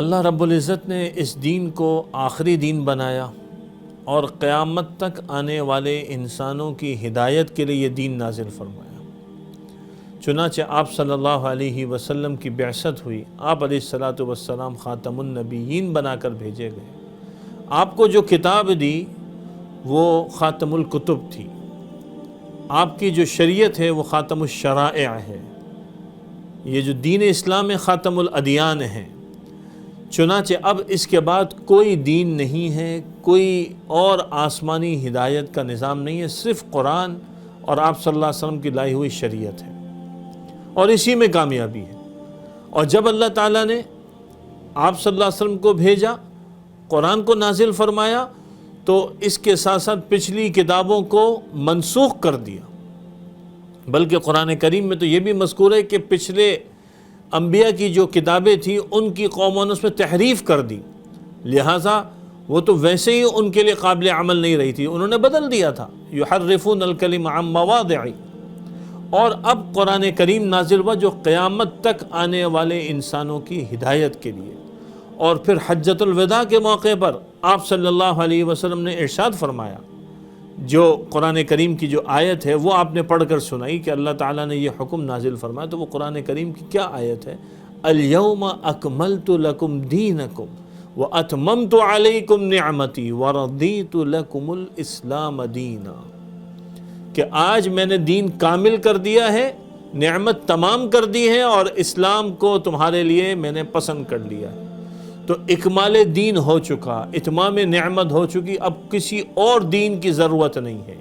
اللہ رب العزت نے اس دین کو آخری دین بنایا اور قیامت تک آنے والے انسانوں کی ہدایت کے لیے یہ دین نازل فرمایا۔ چنانچہ آپ صلی اللہ علیہ وسلم کی بعثت ہوئی، آپ علیہ الصلاۃ والسلام خاتم النبیین بنا کر بھیجے گئے۔ آپ کو جو کتاب دی وہ خاتم الکتب تھی، آپ کی جو شریعت ہے وہ خاتم الشرائع ہے، یہ جو دین اسلام ہے خاتم الادیان ہے۔ چنانچہ اب اس کے بعد کوئی دین نہیں ہے، کوئی اور آسمانی ہدایت کا نظام نہیں ہے، صرف قرآن اور آپ صلی اللہ علیہ وسلم کی لائی ہوئی شریعت ہے، اور اسی میں کامیابی ہے۔ اور جب اللہ تعالیٰ نے آپ صلی اللہ علیہ وسلم کو بھیجا، قرآن کو نازل فرمایا، تو اس کے ساتھ ساتھ پچھلی کتابوں کو منسوخ کر دیا۔ بلکہ قرآن کریم میں تو یہ بھی مذکور ہے کہ پچھلے انبیاء کی جو کتابیں تھیں ان کی قوموں نے اس میں تحریف کر دی، لہٰذا وہ تو ویسے ہی ان کے لیے قابل عمل نہیں رہی تھی، انہوں نے بدل دیا تھا، یحرفون الکلم عن مواضعہ۔ اور اب قرآن کریم نازل ہوا جو قیامت تک آنے والے انسانوں کی ہدایت کے لیے۔ اور پھر حجۃ الوداع کے موقع پر آپ صلی اللہ علیہ وسلم نے ارشاد فرمایا، جو قرآن کریم کی جو آیت ہے وہ آپ نے پڑھ کر سنائی کہ اللہ تعالیٰ نے یہ حکم نازل فرمایا، تو وہ قرآن کریم کی کیا آیت ہے؟ الَّيَوْمَ أَكْمَلْتُ لَكُمْ دِينَكُمْ وَأَتْمَمْتُ عَلَيْكُمْ نِعْمَتِي وَرَضِيتُ لَكُمُ الْإِسْلَامَ دِينًا، کہ آج میں نے دین کامل کر دیا ہے، نعمت تمام کر دی ہے، اور اسلام کو تمہارے لیے میں نے پسند کر لیا ہے۔ تو اکمال دین ہو چکا، اتمام نعمت ہو چکی، اب کسی اور دین کی ضرورت نہیں ہے،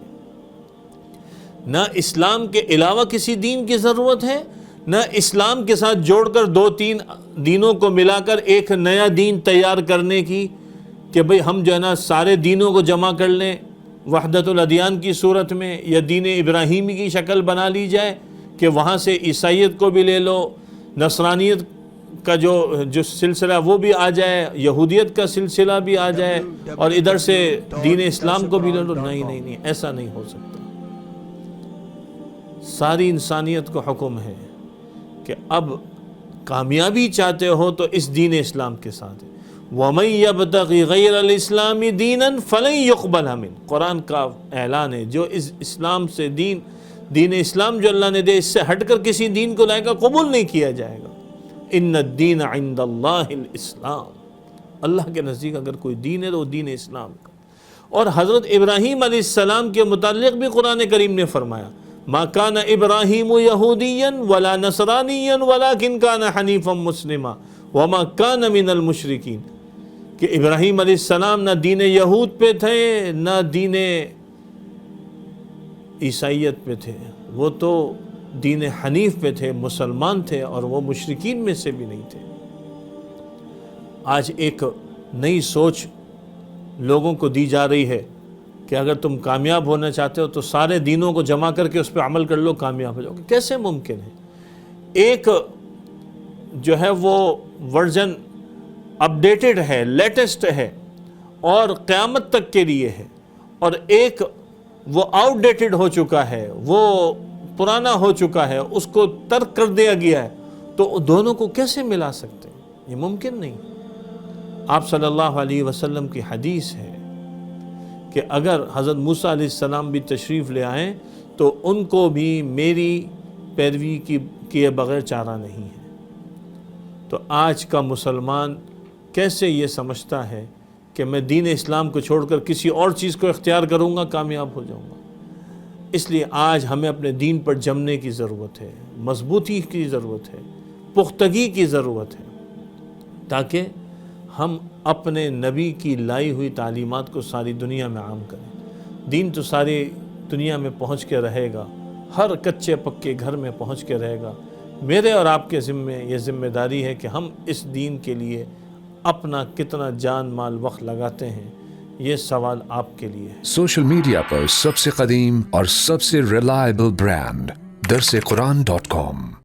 نہ اسلام کے علاوہ کسی دین کی ضرورت ہے، نہ اسلام کے ساتھ جوڑ کر دو تین دینوں کو ملا کر ایک نیا دین تیار کرنے کی، کہ بھئی ہم جو ہے نا سارے دینوں کو جمع کر لیں وحدت الادیان کی صورت میں، یا دین ابراہیمی کی شکل بنا لی جائے کہ وہاں سے عیسائیت کو بھی لے لو، نصرانیت کا جو سلسلہ وہ بھی آ جائے، یہودیت کا سلسلہ بھی آ جائے، اور ادھر سے دین اسلام کو بھی لے لو۔ نہیں، ایسا نہیں ہو سکتا۔ ساری انسانیت کو حکم ہے کہ اب کامیابی چاہتے ہو تو اس دین اسلام کے ساتھ ہے۔ وَمَن يَبْتَغِ غَيْرَ الْإِسْلَامِ دِينًا فَلَن يُقْبَلَ مِنْهُ، قرآن کا اعلان ہے، جو اس اسلام سے دین اسلام جو اللہ نے دے، اس سے ہٹ کر کسی دین کو لائے گا، قبول نہیں کیا جائے گا۔ ان الدین عند اللہ الاسلام، اللہ کے نزدیک اگر کوئی دین ہے تو وہ دین اسلام کا۔ اور حضرت ابراہیم علیہ السلام کے متعلق بھی قرآن کریم نے فرمایا، ما کان ابراہیم یہودیا ولا نصرانیا ولکن کان حنیفا مسلما وما کان من المشرکین، کہ ابراہیم علیہ السلام نہ دین یہود پہ تھے نہ دین عیسائیت پہ تھے، وہ تو دین حنیف پہ تھے، مسلمان تھے، اور وہ مشرکین میں سے بھی نہیں تھے۔ آج ایک نئی سوچ لوگوں کو دی جا رہی ہے کہ اگر تم کامیاب ہونا چاہتے ہو تو سارے دینوں کو جمع کر کے اس پہ عمل کر لو، کامیاب ہو جاؤ گے۔ کیسے ممکن ہے؟ ایک جو ہے وہ ورژن اپڈیٹڈ ہے، لیٹسٹ ہے، اور قیامت تک کے لیے ہے، اور ایک وہ آؤٹ ڈیٹڈ ہو چکا ہے، وہ پرانا ہو چکا ہے، اس کو ترک کر دیا گیا ہے، تو دونوں کو کیسے ملا سکتے ہیں؟ یہ ممکن نہیں۔ آپ صلی اللہ علیہ وسلم کی حدیث ہے کہ اگر حضرت موسیٰ علیہ السلام بھی تشریف لے آئیں تو ان کو بھی میری پیروی کیے بغیر چارہ نہیں ہے۔ تو آج کا مسلمان کیسے یہ سمجھتا ہے کہ میں دین اسلام کو چھوڑ کر کسی اور چیز کو اختیار کروں گا، کامیاب ہو جاؤں گا؟ اس لیے آج ہمیں اپنے دین پر جمنے کی ضرورت ہے، مضبوطی کی ضرورت ہے، پختگی کی ضرورت ہے، تاکہ ہم اپنے نبی کی لائی ہوئی تعلیمات کو ساری دنیا میں عام کریں۔ دین تو ساری دنیا میں پہنچ کے رہے گا، ہر کچے پکے گھر میں پہنچ کے رہے گا۔ میرے اور آپ کے ذمے یہ ذمہ داری ہے کہ ہم اس دین کے لیے اپنا کتنا جان مال وقت لگاتے ہیں، یہ سوال آپ کے لیے ہے۔ سوشل میڈیا پر سب سے قدیم اور سب سے ریلائبل برانڈ درسقرآن.com